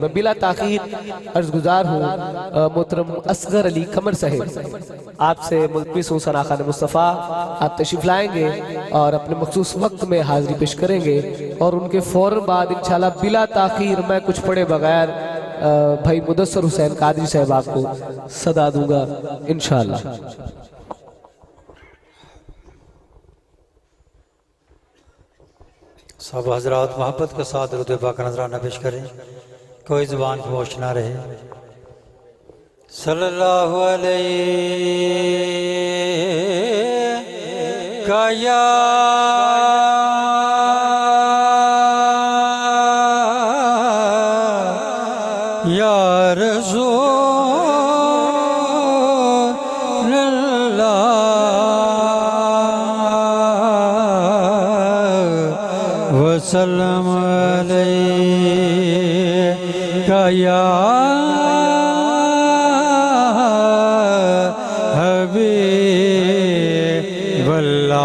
میں بلا تاخیر عرض گزار ہوں محترم اصغر علی قمر صاحب آپ سے ملتمس ہوں ثنا خان مصطفیٰ آپ تشریف لائیں گے اور اپنے مخصوص وقت میں حاضری پیش کریں گے اور ان کے فوراً بعد انشاءاللہ بلا تاخیر میں کچھ پڑھے بغیر بھائی مدثر حسین قادری صاحب آپ کو صدا دوں گا انشاءاللہ۔ صاحب حضرات محبت کے ساتھ درود پاک نذرانہ پیش کریں، کوئی زبان خاموش نہ رہے۔ صلی اللہ علیہ یا رسول اللہ وسلم علیکہ یا حبیب اللہ،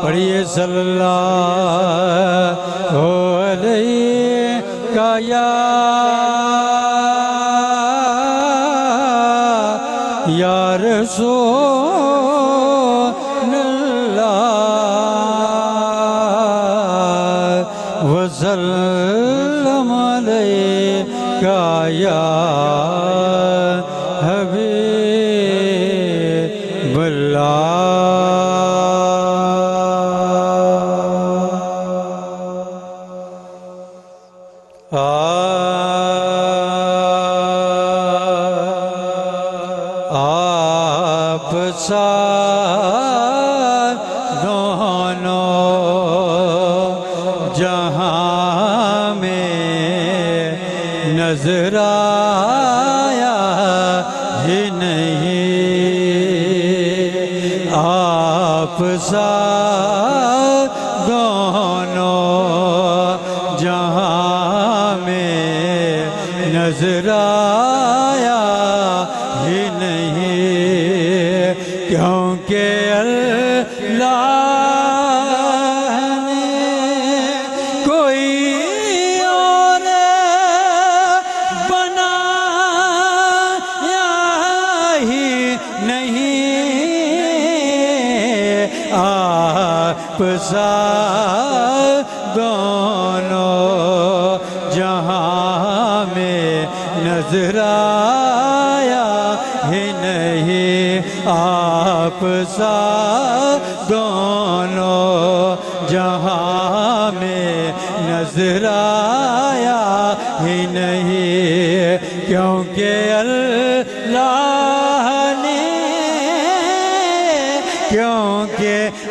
پڑھیے صلی اللہ علیکہ یا رسول اللہ وسلم علیکہ یا حبیب اللہ۔ آپ دونوں جہاں میں نظر آیا ہی نہیں، آپ دونوں جہاں میں نظر آیا ہی نہیں، کیونکہ اللہ نے کوئی اور بنایا ہی نہیں، آپ دونوں جہاں میں نظر آیا ہی نہیں، آپ دونوں جہاں میں نظر آیا ہی نہیں، کیونکہ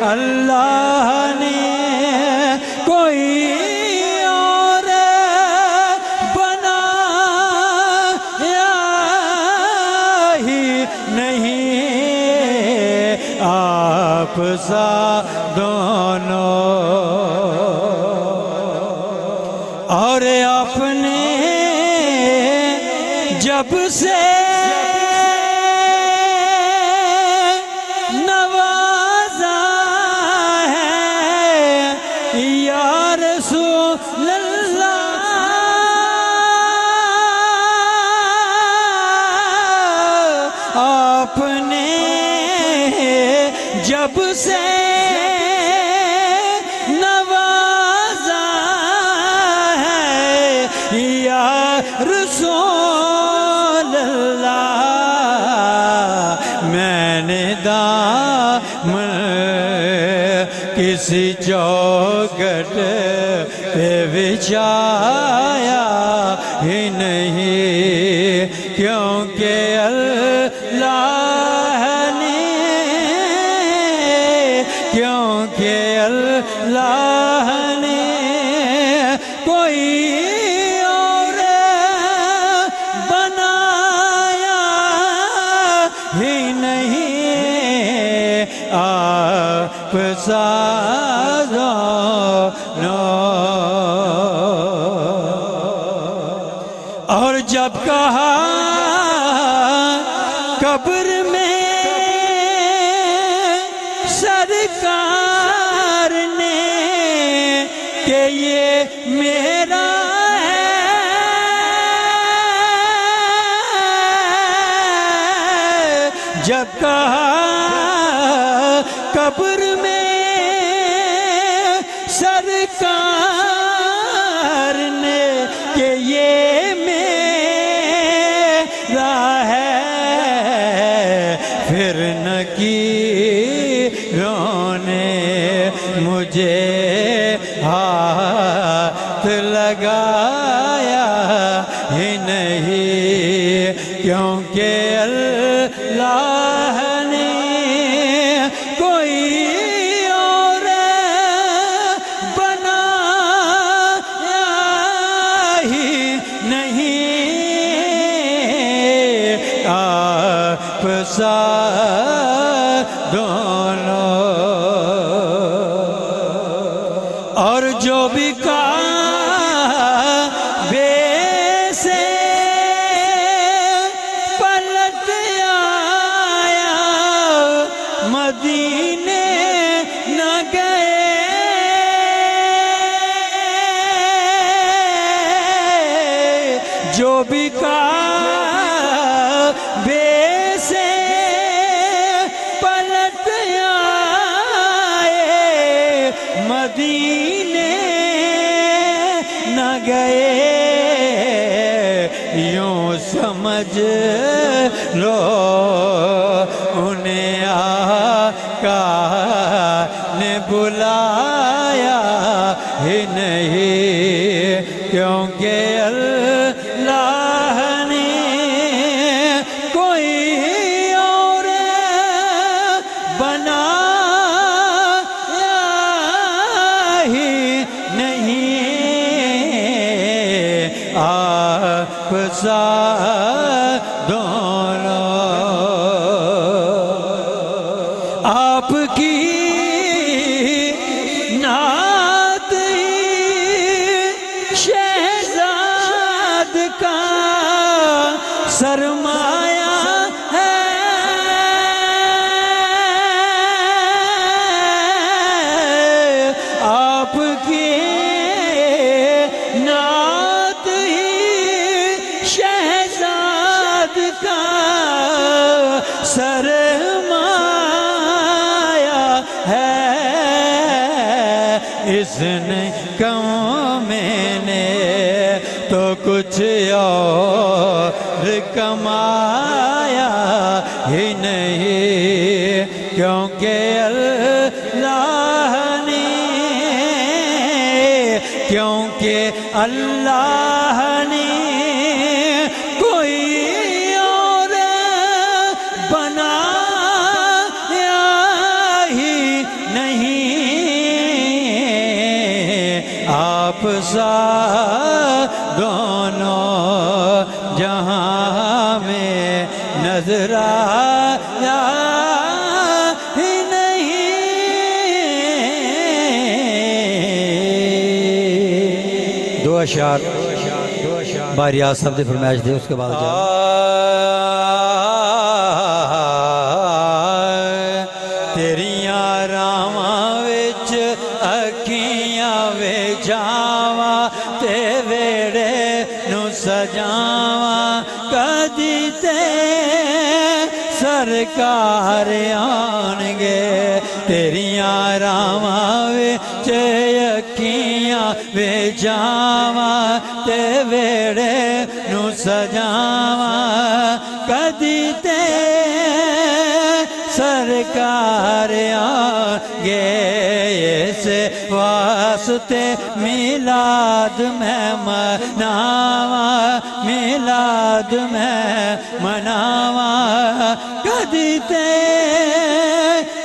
اللہ نے کوئی اور بنایا ہی نہیں، آپ دونوں اور آپ نے جب سے نوازا ہے یا رسول اللہ، آپ نے جب سے نوازا ہے یا رسول اللہ، میں نے دامن کسی چوکھٹ پہ بچھایا ہی نہیں، کیونکہ اللہ نے کوئی اور بنایا ہی نہیں، آپ اور جب کہا قبر میں سرکار نے کہ یہ میرے جب کہا قبر میں سرکار نے کہ یہ میرا ہے، پھر نکیروں نے مجھے ہاتھ لگایا ہی نہیں، کیونکہ اللہ نے کوئی اور بنایا ہی نہیں، آپ سا دونوں، اور جو بھی کعبے سے پلٹ آیا مدینے نہ گئے، جو بھی کعبے سے پلٹ آئے مدینے نہ گئے، یوں سمجھ لو انہیں آقا نے بلایا ہی نہیں، کیونکہ اللہ نے کوئی اور بنایا ہی نہیں، آپ سا دونوں، آپ کی نعت شہزاد کا سرمایہ ہے، آپ کی نعت شہزاد کا سرمایہ ہے، اس نے کم میں نے تو کچھ اور کمایا ہی نہیں، کیونکہ اللہ نے، کیونکہ اللہ نے کوئی اور بنایا ہی نہیں، آپ سا دونوں جہاں میں نظر آیا ہی نہیں۔ دو اشعار باری آصف دی فرمائش دے، اس کے بعد تیریاں راواں وچ اکھیاں وے جاواں تے ویڑے نو سجاواں، کدی تے سرکار آن گے، تیریاں راواں وچ اکھیاں وے جاواں تے ویڑے نو سجاواں، کدی تے سرکار آگے، اس واسطے میلاد میں مناواں، میلاد میں مناواں، کدی تے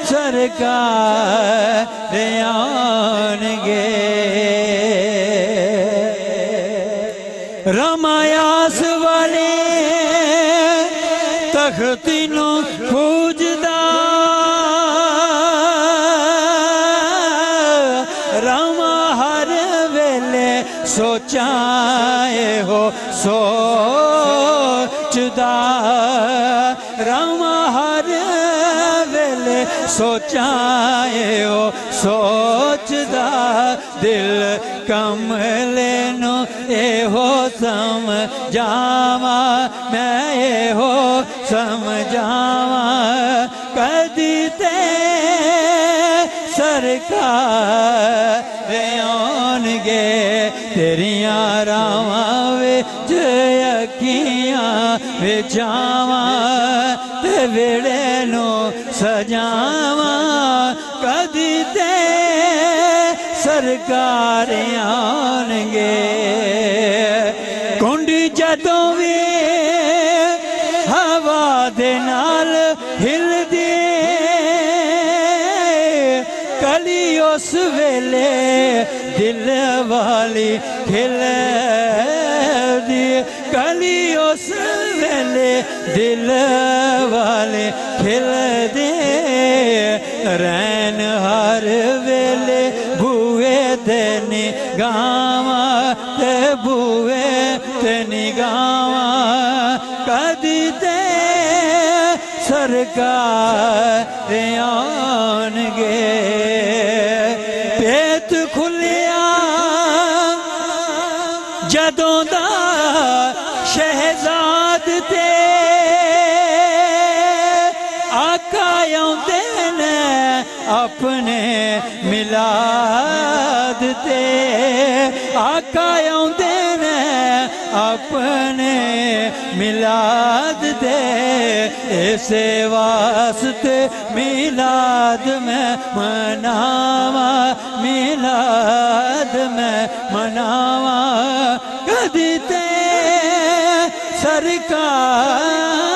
سرکار آنگے، رمایاس والے تختی نو پوجدا، راما ہر ویلے سوچائے ہو سوچدا، راما ہر ویلے سوچائے ہو سوچدا، دل کملے نو اے ہو سمجھاواں، میں اے ہو سمجھاواں، تیریاں راواں وچ اکھیاں وچاواں تے ویڑے نو سجاواں کدی تے سرکار آن گے کنڈ جدوں وی ہوا دے نال ہل دی کلی اس ویلے دل والی کھل دی کلی اس ویلے دل والے کھل دے رین ہر ویلے بوئے تے نگاواں تے بوئے تے نگاواں کدی تے سرکار آن گے پیت کھلیا جدوں دا شہزاد تے آقا آوندے نے اپنے میلاد تے آقا آوندے نے اپنے میلاد دے اسے واسطے میلاد میں مناواں میلاد میں مناواں کدی تے سرکار